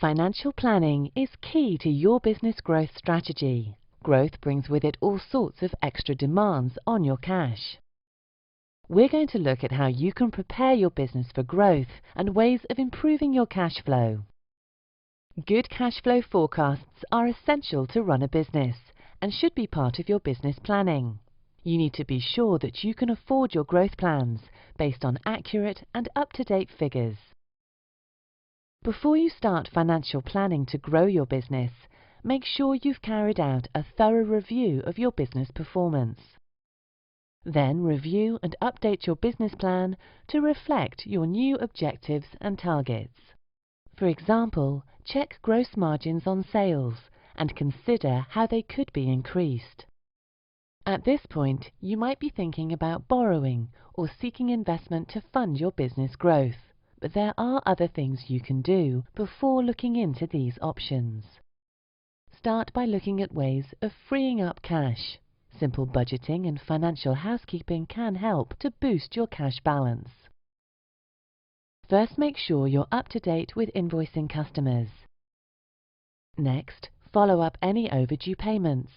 Financial planning is key to your business growth strategy. Growth brings with it all sorts of extra demands on your cash. We're going to look at how you can prepare your business for growth and ways of improving your cash flow. Good cash flow forecasts are essential to run a business and should be part of your business planning. You need to be sure that you can afford your growth plans based on accurate and up-to-date figures. Before you start financial planning to grow your business, make sure you've carried out a thorough review of your business performance. Then review and update your business plan to reflect your new objectives and targets. For example, check gross margins on sales and consider how they could be increased. At this point, you might be thinking about borrowing or seeking investment to fund your business growth. But there are other things you can do before looking into these options. Start by looking at ways of freeing up cash. Simple budgeting and financial housekeeping can help to boost your cash balance. First, make sure you're up to date with invoicing customers. Next, follow up any overdue payments.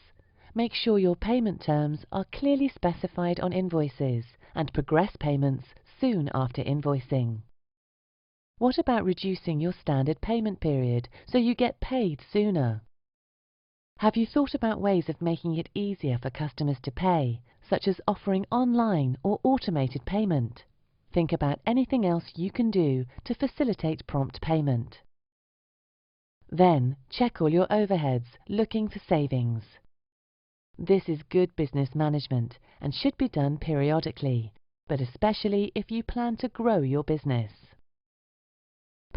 Make sure your payment terms are clearly specified on invoices and progress payments soon after invoicing. What about reducing your standard payment period so you get paid sooner? Have you thought about ways of making it easier for customers to pay, such as offering online or automated payment? Think about anything else you can do to facilitate prompt payment. Then, check all your overheads, looking for savings. This is good business management and should be done periodically, but especially if you plan to grow your business.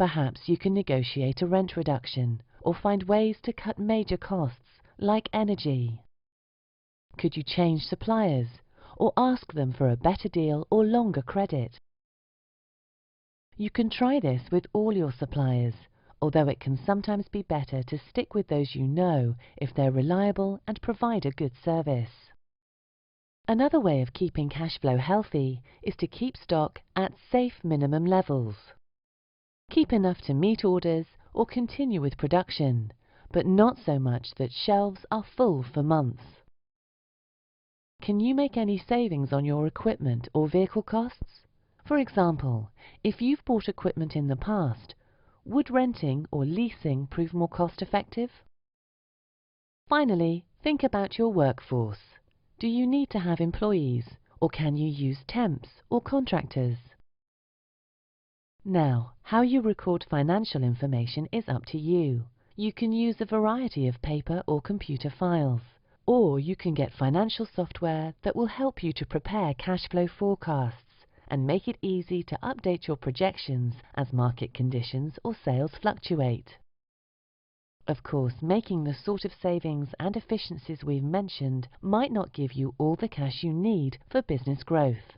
Perhaps you can negotiate a rent reduction or find ways to cut major costs like energy. Could you change suppliers or ask them for a better deal or longer credit? You can try this with all your suppliers, although it can sometimes be better to stick with those you know if they're reliable and provide a good service. Another way of keeping cash flow healthy is to keep stock at safe minimum levels. Keep enough to meet orders or continue with production, but not so much that shelves are full for months. Can you make any savings on your equipment or vehicle costs? For example, if you've bought equipment in the past, would renting or leasing prove more cost-effective? Finally, think about your workforce. Do you need to have employees, or can you use temps or contractors? Now, how you record financial information is up to you. You can use a variety of paper or computer files, or you can get financial software that will help you to prepare cash flow forecasts and make it easy to update your projections as market conditions or sales fluctuate. Of course, making the sort of savings and efficiencies we've mentioned might not give you all the cash you need for business growth.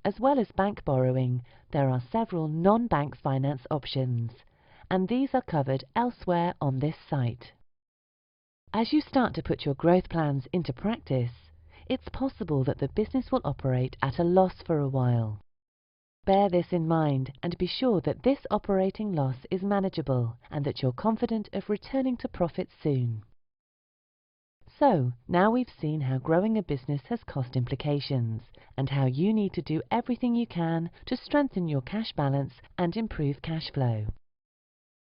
As well as bank borrowing, there are several non-bank finance options, and these are covered elsewhere on this site. As you start to put your growth plans into practice, it's possible that the business will operate at a loss for a while. Bear this in mind and be sure that this operating loss is manageable and that you're confident of returning to profit soon. So, now we've seen how growing a business has cost implications and how you need to do everything you can to strengthen your cash balance and improve cash flow.